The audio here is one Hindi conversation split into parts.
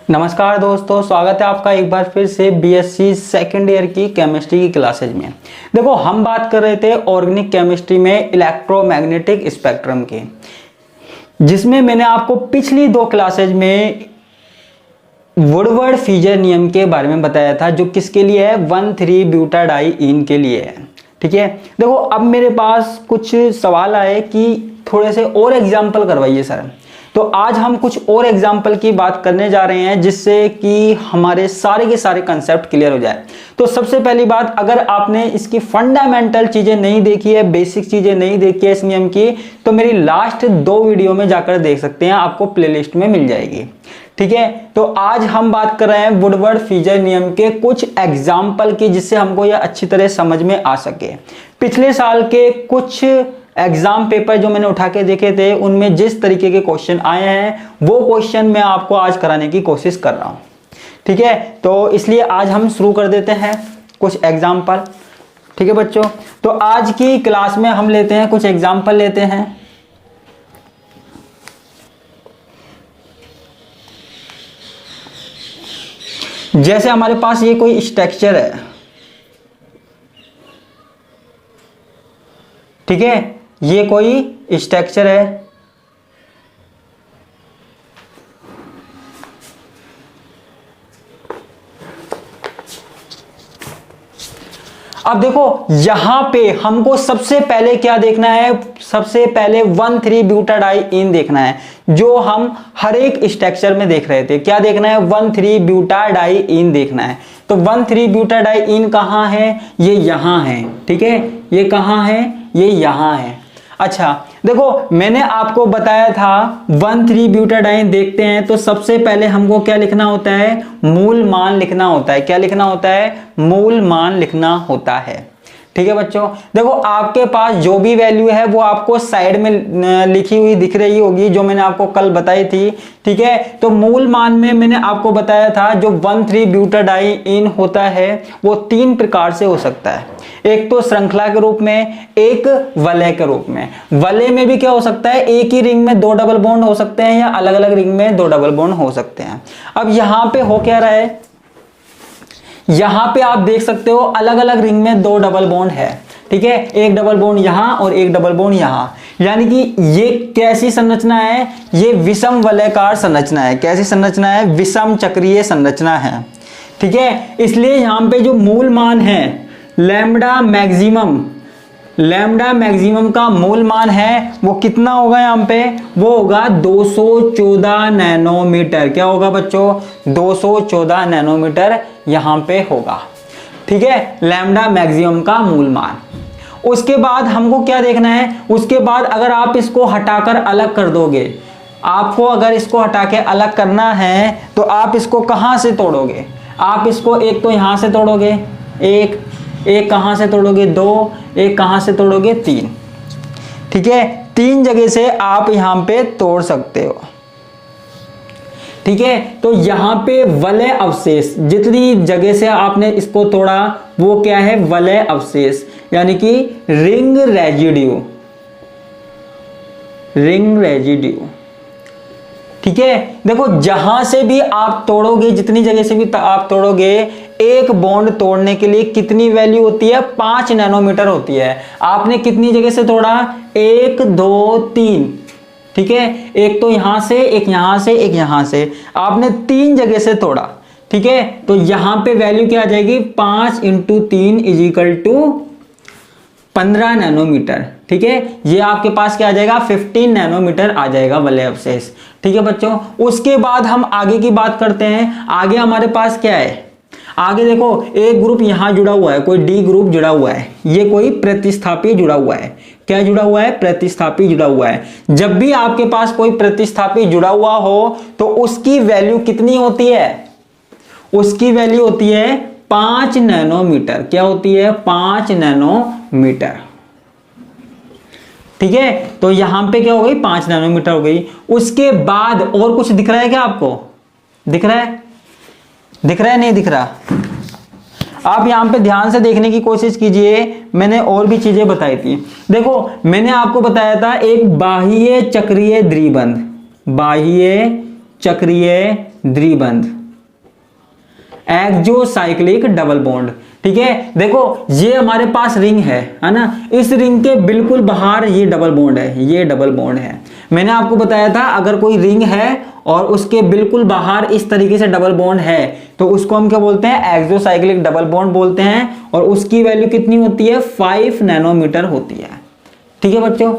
नमस्कार दोस्तों, स्वागत है आपका एक बार फिर से बीएससी सेकेंड ईयर की केमिस्ट्री की क्लासेज में। देखो, हम बात कर रहे थे ऑर्गेनिक केमिस्ट्री में इलेक्ट्रोमैग्नेटिक स्पेक्ट्रम की, जिसमें मैंने आपको पिछली दो क्लासेज में वुडवर्ड-फीजर नियम के बारे में बताया था, जो किसके लिए है, 1,3-ब्यूटाडाइईन के लिए है। ठीक है, देखो अब मेरे पास कुछ सवाल आए कि थोड़े से और एग्जाम्पल करवाइए सर। तो आज हम कुछ और एग्जाम्पल की बात करने जा रहे हैं, जिससे कि हमारे सारे के सारे कंसेप्ट क्लियर हो जाए। तो सबसे पहली बात, अगर आपने इसकी फंडामेंटल चीजें नहीं देखी है, बेसिक चीजें नहीं देखी है इस नियम की, तो मेरी लास्ट दो वीडियो में जाकर देख सकते हैं, आपको प्लेलिस्ट में मिल जाएगी। ठीक है, तो आज हम बात कर रहे हैं वुडवर्ड-फीजर नियम के कुछ एग्जाम्पल की, जिससे हमको यह अच्छी तरह समझ में आ सके। पिछले साल के कुछ एग्जाम पेपर जो मैंने उठा के देखे थे, उनमें जिस तरीके के क्वेश्चन आए हैं, वो क्वेश्चन मैं आपको आज कराने की कोशिश कर रहा हूं। ठीक है, तो इसलिए आज हम शुरू कर देते हैं कुछ एग्जाम्पल। ठीक है बच्चों, तो आज की क्लास में हम लेते हैं कुछ एग्जाम्पल लेते हैं। जैसे हमारे पास ये कोई स्ट्रक्चर है, ठीक है, ये कोई स्ट्रक्चर है। अब देखो यहां पे हमको सबसे पहले क्या देखना है, सबसे पहले 1,3-ब्यूटाडाइईन देखना है, जो हम हर एक स्ट्रक्चर में देख रहे थे। क्या देखना है, 1,3-ब्यूटाडाइईन देखना है। तो 1,3-ब्यूटाडाइईन कहां है, ये यहां है। ठीक है, ये कहां है, ये यहां है। अच्छा देखो, मैंने आपको बताया था 1,3-ब्यूटाडाइईन देखते हैं तो सबसे पहले हमको क्या लिखना होता है, मूल मान लिखना होता है। क्या लिखना होता है, मूल मान लिखना होता है। ठीक है बच्चों, देखो आपके पास जो भी वैल्यू है वो आपको साइड में लिखी हुई दिख रही होगी, जो मैंने आपको कल बताई थी। ठीक है, तो मूल मान में मैंने आपको बताया था जो 1,3-ब्यूटाडाइईन होता है वो तीन प्रकार से हो सकता है। एक तो श्रृंखला के रूप में, एक वलय के रूप में। वलय में भी क्या हो सकता है, एक ही रिंग में दो डबल बॉन्ड हो सकते हैं, या अलग अलग रिंग में दो डबल बॉन्ड हो सकते हैं। अब यहां पे हो क्या रहा है, यहां पे आप देख सकते हो अलग अलग रिंग में दो डबल बॉन्ड है। ठीक है, एक डबल बॉन्ड यहां और एक डबल बॉन्ड यहां, यानी कि ये कैसी संरचना है, ये विषम वलयाकार संरचना है। कैसी संरचना है, विषम चक्रीय संरचना है। ठीक है, इसलिए यहां पे जो मूल मान है लैम्ब्डा मैक्सिमम का मूल मान है वो कितना होगा, यहां पे वो होगा 214 नैनोमीटर। क्या होगा बच्चों, 214 नैनोमीटर यहां पे होगा। ठीक है, लैम्ब्डा मैक्सिमम का मूल मान। उसके बाद हमको क्या देखना है, उसके बाद अगर आप इसको हटाकर अलग कर दोगे, आपको अगर इसको हटा के अलग करना है तो आप इसको कहां से तोड़ोगे, आप इसको एक तो यहां से तोड़ोगे, एक कहां से तोड़ोगे, दो, एक कहां से तोड़ोगे, तीन। ठीक है, तीन जगह से आप यहां पे तोड़ सकते हो। ठीक है, तो यहां पे वलय अवशेष, जितनी जगह से आपने इसको तोड़ा वो क्या है, वलय अवशेष, यानी कि रिंग रेजिड्यू। ठीक है, देखो जहां से भी आप तोड़ोगे, जितनी जगह से भी आप तोड़ोगे, एक बॉन्ड तोड़ने के लिए कितनी वैल्यू होती है, 5 नैनोमीटर होती है। आपने कितनी जगह से तोड़ा, 1 2 3। ठीक है, एक तो यहां से, एक यहां से, एक यहां से, आपने 3 जगह से तोड़ा। ठीक है, तो यहां पे वैल्यू क्या आ जाएगी, 5 × 3 = 15 नैनोमीटर। ठीक है, ये आपके पास क्या आ जाएगा, 15 नैनोमीटर आ जाएगा वलय अवशेष। ठीक है बच्चों, उसके बाद हम आगे की बात करते हैं। आगे हमारे पास क्या है, आगे देखो एक ग्रुप यहां जुड़ा हुआ है, कोई डी ग्रुप जुड़ा हुआ है, ये कोई प्रतिस्थापी जुड़ा हुआ है। क्या जुड़ा हुआ है, प्रतिस्थापी जुड़ा हुआ है। जब भी आपके पास कोई प्रतिस्थापी जुड़ा हुआ हो तो उसकी वैल्यू कितनी होती है, उसकी वैल्यू होती है 5 नैनोमीटर। क्या होती है, 5 नैनोमीटर। ठीक है, तो यहां पे क्या हो गई, 5 नैनोमीटर हो गई। उसके बाद और कुछ दिख रहा है क्या आपको, दिख रहा है, दिख रहा है, नहीं दिख रहा, आप यहां पे ध्यान से देखने की कोशिश कीजिए। मैंने और भी चीजें बताई थी। देखो मैंने आपको बताया था एक बाह्य चक्रीय द्विबंध, बाह्य चक्रीय द्विबंध, एक्सोसाइक्लिक डबल बॉन्ड। ठीक है, देखो ये हमारे पास रिंग है ना, इस रिंग के बिल्कुल बाहर ये डबल बॉन्ड है, ये डबल बॉन्ड है। मैंने आपको बताया था अगर कोई रिंग है और उसके बिल्कुल बाहर इस तरीके से डबल बॉन्ड है तो उसको हम क्या बोलते हैं, एक्सोसाइक्लिक डबल बॉन्ड बोलते हैं, और उसकी वैल्यू कितनी होती है, 5 नैनोमीटर होती है। ठीक है बच्चों,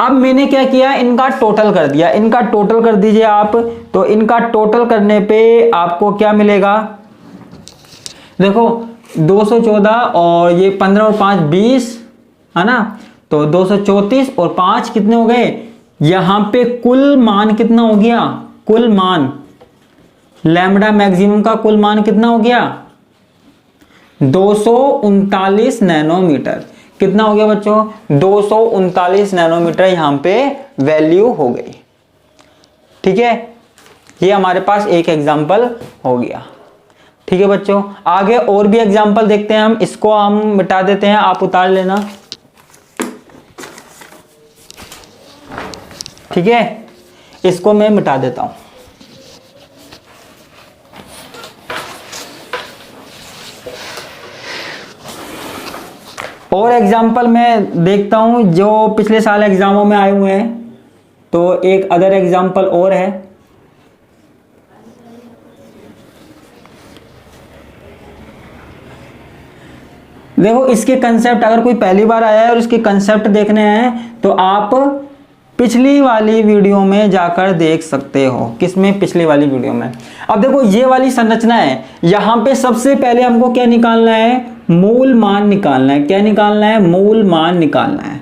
अब मैंने क्या किया, इनका टोटल कर दिया, इनका टोटल कर दीजिए आप, तो इनका टोटल करने पे आपको क्या मिलेगा, देखो 214 और ये 15 और 5 20 है ना, तो 234 और 5 कितने हो गए, यहां पे कुल मान कितना हो गया, कुल मान लैम्बडा मैक्सिमम का कुल मान कितना हो गया, 239 नैनोमीटर। कितना हो गया बच्चों, 239 नैनोमीटर यहां पे वैल्यू हो गई। ठीक है, ये हमारे पास एक एग्जांपल हो गया। ठीक है बच्चों, आगे और भी एग्जांपल देखते हैं हम, इसको हम मिटा देते हैं, आप उतार लेना। ठीक है, इसको मैं मिटा देता हूं। और एग्जांपल मैं देखता हूं जो पिछले साल एग्जामों में आए हुए हैं, तो एक अदर एग्जांपल और है। देखो इसके कंसेप्ट, अगर कोई पहली बार आया है और इसके कंसेप्ट देखने हैं तो आप पिछली वाली वीडियो में जाकर देख सकते हो। किसमें, पिछली वाली वीडियो में। अब देखो ये वाली संरचना है, यहां पे सबसे पहले हमको क्या निकालना है, मूल मान निकालना है। क्या निकालना है, मूल मान निकालना है।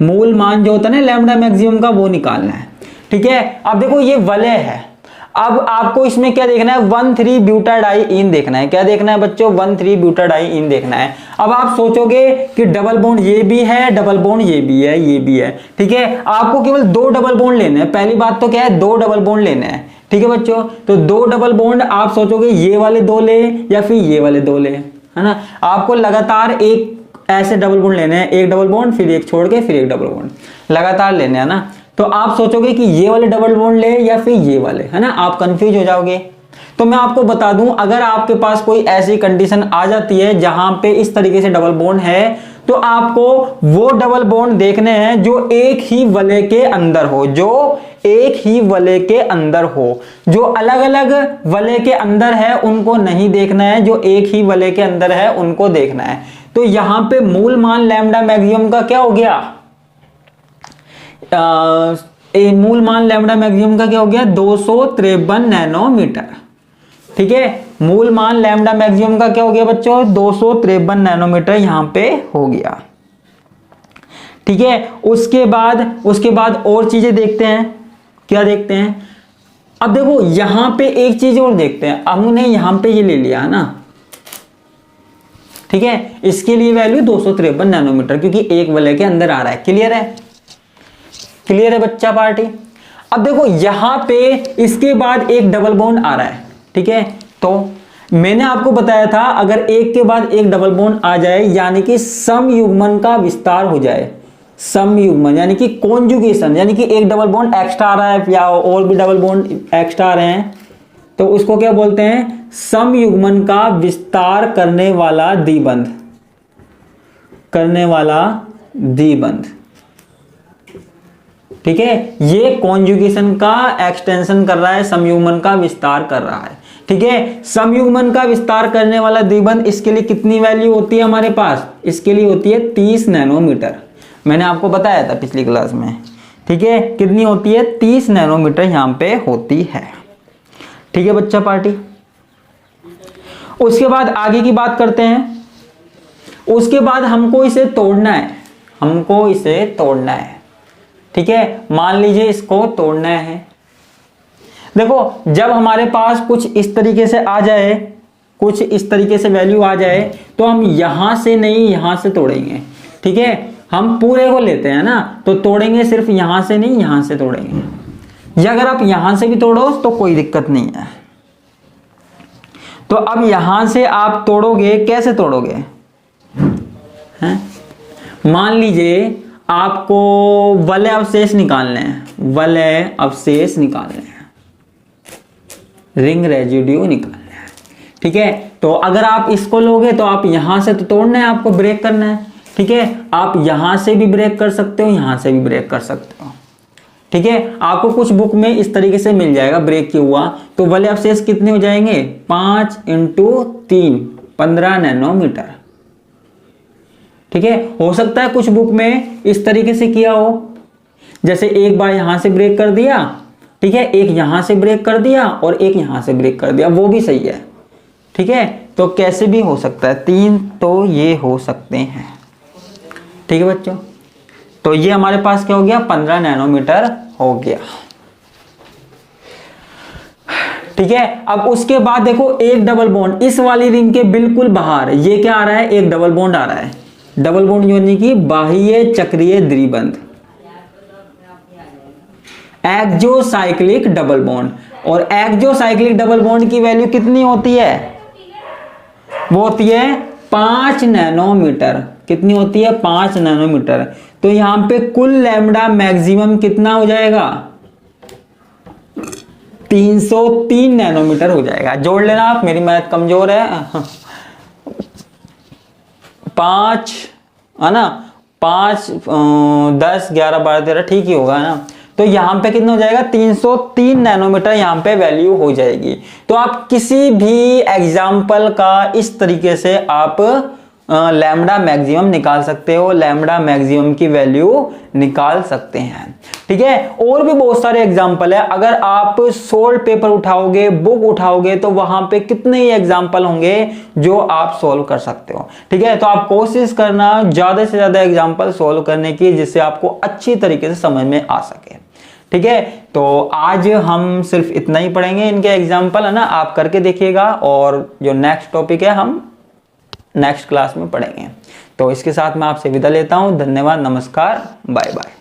मूल मान जो होता है ना लैम्बडा मैक्सिमम का, वो निकालना है। ठीक है, अब देखो ये वलय है, अब आपको इसमें क्या देखना है, 1,3-ब्यूटाडाइईन देखना है। क्या देखना है बच्चों, 1,3-ब्यूटाडाइईन देखना है। अब आप सोचोगे कि डबल बॉन्ड ये भी है, डबल बॉन्ड ये भी है, ये भी है। ठीक है, आपको केवल 2 डबल बॉन्ड लेने हैं। पहली बात तो क्या है, 2 डबल बॉन्ड लेने हैं। ठीक है बच्चों, तो 2 डबल बॉन्ड आप सोचोगे ये वाले 2 ले या फिर ये वाले 2 ले, है ना। आपको लगातार एक ऐसे डबल बॉन्ड लेने हैं, एक डबल बॉन्ड फिर एक छोड़ के फिर एक डबल बॉन्ड लगातार लेने हैं ना। तो आप सोचोगे कि ये वाले डबल बॉन्ड ले या फिर ये वाले, है ना, आप कंफ्यूज हो जाओगे। तो मैं आपको बता दूं, अगर आपके पास कोई ऐसी कंडीशन आ जाती है जहां पे इस तरीके से डबल बॉन्ड है, तो आपको वो डबल बॉन्ड देखने हैं जो एक ही वलय के अंदर हो, जो एक ही वलय के अंदर हो। जो अलग अलग वलय के अंदर है उनको नहीं देखना है, जो एक ही वलय के अंदर है उनको देखना है। तो यहां पे मूल मान लैम्बडा मैक्सिमम का क्या हो गया, मूल मान लैम्बडा मैक्सिमम का क्या हो गया, 253 नैनोमीटर। ठीक है, मूल मान लैम्बडा मैक्सिमम का क्या हो गया बच्चों, 253 नैनोमीटर यहां पे हो गया। ठीक है, उसके बाद और चीजें देखते हैं। क्या देखते हैं, अब देखो यहां पे एक चीज और देखते हैं। हमने यहां पे ये ले लिया है ना, ठीक है, इसके लिए वैल्यू 253 नैनोमीटर क्योंकि एक वलय के अंदर आ रहा है। क्लियर है, क्लियर है बच्चा पार्टी। अब देखो यहां पे इसके बाद एक डबल बॉन्ड आ रहा है। ठीक है, तो मैंने आपको बताया था अगर एक के बाद एक डबल बॉन्ड आ जाए यानी कि समयुग्मन का विस्तार हो जाए, समयुग्मन यानी कि कॉन्जुगेशन, यानी कि एक डबल बॉन्ड एक्स्ट्रा आ रहा है या और भी डबल बॉन्ड एक्स्ट्रा आ रहे हैं, तो उसको क्या बोलते हैं, समयुग्मन का विस्तार करने वाला द्विबंध, करने वाला द्विबंध। ठीक है, ये कॉन्जुगेशन का एक्सटेंशन कर रहा है, समयुग्मन का विस्तार कर रहा है। ठीक है, समयुग्मन का विस्तार करने वाला द्विबंध, इसके लिए कितनी वैल्यू होती है हमारे पास, इसके लिए होती है 30 नैनोमीटर। मैंने आपको बताया था पिछली क्लास में। ठीक है, कितनी होती है, 30 नैनोमीटर यहां पे होती है। ठीक है बच्चा पार्टी, उसके बाद आगे की बात करते हैं। उसके बाद हमको इसे तोड़ना है, हमको इसे तोड़ना है। ठीक है, मान लीजिए इसको तोड़ना है। देखो जब हमारे पास कुछ इस तरीके से आ जाए, कुछ इस तरीके से वैल्यू आ जाए, तो हम यहां से नहीं यहां से तोड़ेंगे। ठीक है, हम पूरे को लेते हैं ना, तो तोड़ेंगे सिर्फ यहां से नहीं यहां से तोड़ेंगे। या अगर आप यहां से भी तोड़ो तो कोई दिक्कत नहीं है। तो अब यहां से आप तोड़ोगे, कैसे तोड़ोगे, हैं? मान लीजिए आपको वलय अवशेष निकालने हैं, वलय अवशेष निकालने हैं। रिंग रेजिड्यू निकालना है। ठीक है, तो अगर आप इसको लोगे तो आप यहां से तो तोड़ना है, आपको ब्रेक करना है। ठीक है, आप यहां से भी ब्रेक कर सकते हो, यहां से भी ब्रेक कर सकते हो। ठीक है, आपको कुछ बुक में इस तरीके से मिल जाएगा ब्रेक किया हुआ। तो वलय अवशेष कितने हो जाएंगे, 5 × 3 15 नैनोमीटर। ठीक है, हो सकता है कुछ बुक में इस तरीके से किया हो, जैसे एक बार यहां से ब्रेक कर दिया, ठीक है, एक यहां से ब्रेक कर दिया और एक यहां से ब्रेक कर दिया, वो भी सही है। ठीक है, तो कैसे भी हो सकता है, 3 तो ये हो सकते हैं। ठीक है बच्चों, तो ये हमारे पास क्या हो गया, 15 नैनोमीटर हो गया। ठीक है, अब उसके बाद देखो एक डबल बॉन्ड इस वाली रिंग के बिल्कुल बाहर, ये क्या आ रहा है, एक डबल बॉन्ड आ रहा है। डबल बॉन्ड यानी कि बाह्य चक्रीय द्विबंध, एक्सोसाइक्लिक डबल बॉन्ड। और एक्सोसाइक्लिक डबल बॉन्ड की वैल्यू कितनी होती है, वो होती है 5 नैनोमीटर। कितनी होती है, 5 नैनोमीटर। तो यहां पे कुल लैम्डा मैक्सिमम कितना हो जाएगा, 303 नैनोमीटर हो जाएगा। जोड़ लेना आप, मेरी मैथ कमजोर है। 5 है ना, 5 10 11 12 13 ठीक ही होगा ना। तो यहां पे कितना हो जाएगा, 303 नैनोमीटर यहां पे वैल्यू हो जाएगी। तो आप किसी भी एग्जाम्पल का इस तरीके से आप लैम्डा मैक्सिमम निकाल सकते हो, लैम्डा मैक्सिमम की वैल्यू निकाल सकते हैं। ठीक है, और भी बहुत सारे एग्जाम्पल है। अगर आप सोल्व पेपर उठाओगे, बुक उठाओगे, तो वहां पे कितने ही एग्जाम्पल होंगे जो आप सोल्व कर सकते हो। ठीक है, तो आप कोशिश करना ज्यादा से ज्यादा एग्जाम्पल सोल्व करने की, जिससे आपको अच्छी तरीके से समझ में आ सके। ठीक है, तो आज हम सिर्फ इतना ही पढ़ेंगे, इनके एग्जाम्पल है ना, आप करके देखिएगा। और जो नेक्स्ट टॉपिक है हम नेक्स्ट क्लास में पढ़ेंगे। तो इसके साथ मैं आपसे विदा लेता हूं। धन्यवाद, नमस्कार, बाय बाय।